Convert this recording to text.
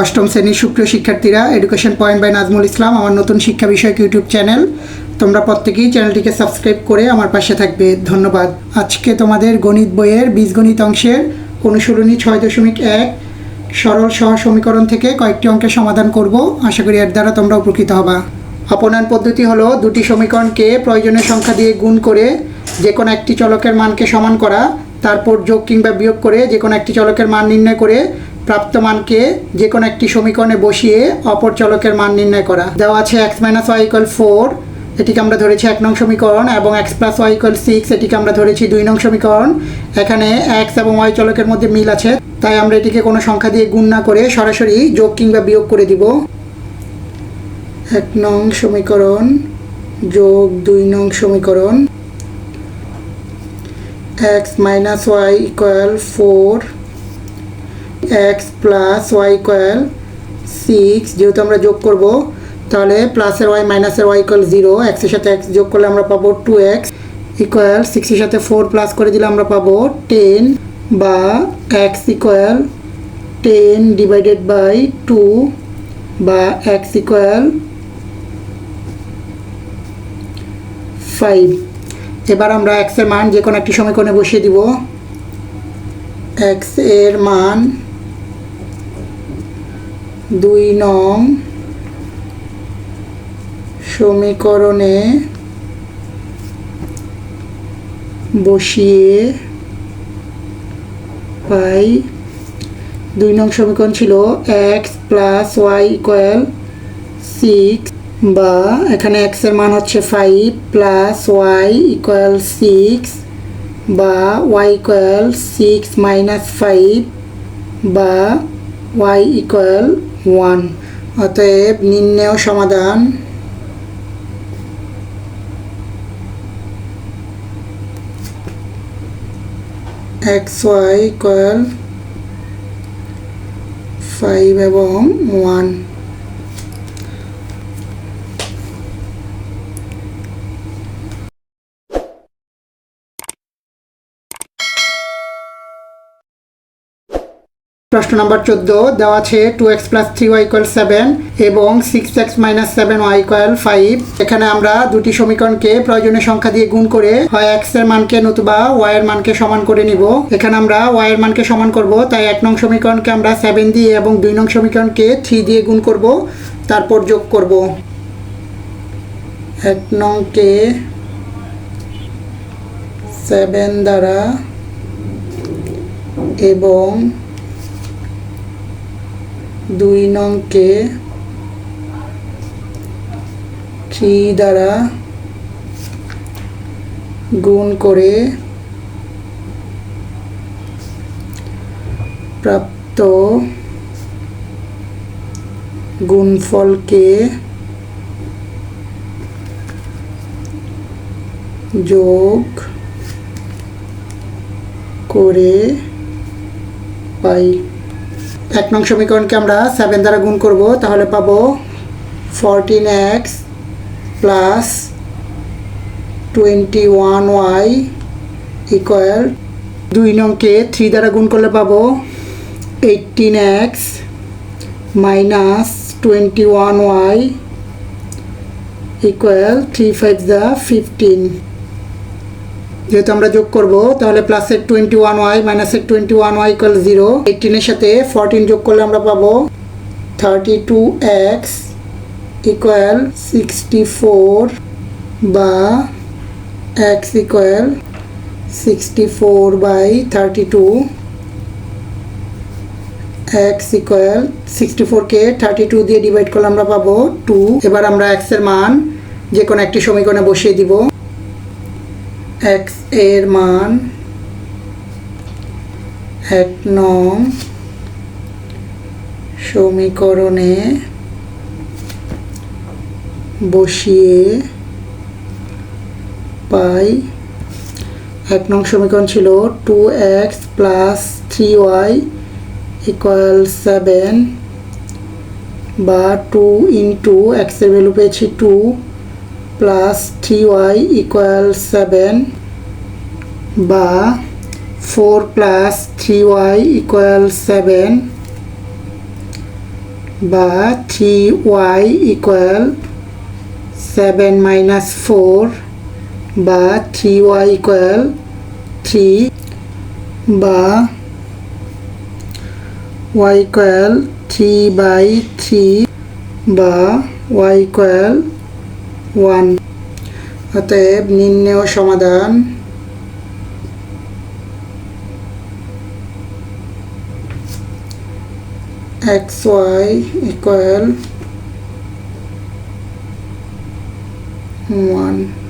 অষ্টম শ্রেণীর সুপ্রিয় শিক্ষার্থীরা, education point by Nazmul Islam আমার নতুন শিক্ষা বিষয়ক ইউটিউব চ্যানেল। তোমরা প্রত্যেকেই চ্যানেলটিকে সাবস্ক্রাইব করে আমার পাশে থাকবে, ধন্যবাদ। আজকে তোমাদের গণিত বইয়ের বীজগণিত অংশের অনুশীলনী 6.1 সরল সহ সমীকরণ থেকে কয়েকটি অঙ্কের সমাধান করব। আশা করি এর দ্বারা তোমরা উপকৃত হবা। অপনয়ন পদ্ধতি হলো দুটি সমীকরণকে প্রয়োজনীয় সংখ্যা দিয়ে গুণ করে যে কোনো একটি চলকের মানকে সমান করা, তারপর যোগ কিংবা বিয়োগ করে যে কোনো একটি চলকের মান নির্ণয় করে প্রাপ্ত মানকে যে কোনো একটি সমীকরণে বসিয়ে অপর চলকের মান নির্ণয় করা। দেওয়া আছে x - y = 4, এটিকে আমরা ধরেছি 1 নং সমীকরণ, এবং x + y = 6, এটিকে আমরা ধরেছি 2 নং সমীকরণ। এখানে x এবং y চলকের মধ্যে মিল আছে, তাই আমরা এটিকে কোনো সংখ্যা দিয়ে গুণ না করে সরাসরি যোগ কিংবা বিয়োগ করে দিব। 1 নং সমীকরণ যোগ 2 নং সমীকরণ, x - y = 4, x + y = 6। যেহেতু আমরা যোগ করব, তাহলে প্লাসের y মাইনাসের y = 0। x এর সাথে x যোগ করলে আমরা পাবো 2x = 6 এর সাথে 4 প্লাস করে দিলে আমরা পাবো 10, বা x = 10 / 2, বা x = 5। এবার আমরা x এর মান যে কোনো একটি সমীকরণে বসিয়ে দিব। x এর মান 2 নং সমীকরণে বসিয়ে পাই। 2 নং সমীকরণ ছিল x + y = 6, বা এখানে x এর মান হচ্ছে 5 + y = 6, বা y = 6 - 5, বা y = 1। অতএব নির্ণেয় সমাধান xy = 5 এবং 1। প্রশ্ন নম্বর 14 দেওয়া আছে 2x + 3y = 7 এবং 6x - 7y = 5। এখানে আমরা দুটি সমীকরণকে প্রয়োজনীয় সংখ্যা দিয়ে গুণ করে হয় x এর মানকে নতুবা y এর মানকে সমান করে নিব। এখানে আমরা y এর মানকে সমান করব, তাই 1 নং সমীকরণকে আমরা 7 দিয়ে এবং 2 নং সমীকরণকে 3 দিয়ে গুণ করব, তারপর যোগ করব। 1 নংকে 7 দ্বারা এবং 2 নংকে 3 দ্বারা গুণ করে প্রাপ্ত গুণফলকে যোগ করে পাই। 1 নং সমীকরণকে আমরা 7 দ্বারা গুণ করব, তাহলে পাবো 14x + 21y = 2 নংকে 3 দ্বারা গুণ করলে পাবো 18x - 21y = 3 × 5 = 15। যেহেতু আমরা যোগ করব, তাহলে প্লাসের 21y মাইনাসের 21y = 0। 18 এর সাথে 14 যোগ করলে আমরা পাবো 32x = 64, বা x = 64/32। x = 64কে 32 দিয়ে ডিভাইড করলে আমরা পাবো 2। এবার আমরা x এর মান যে কোনো একটি সমীকরণে বসিয়ে দিব। x এর মান 1 নং সমীকরণে বসিয়ে পাই। 1 নং সমীকরণ ছিল 2x + 3y = 7, বা 2 × x এর ভ্যালু পেয়েছি 2 + 3y = 7, বা 4 + 3y = 7, বা 3y ইকুয়াল 7 মাইনাস 4 বা 3y ইকুয়াল 3 বা y ইকুয়াল 3/3 বা y ইকুয়াল 1। অতএব নির্ণেয় সমাধান xy ইকুয়াল 1।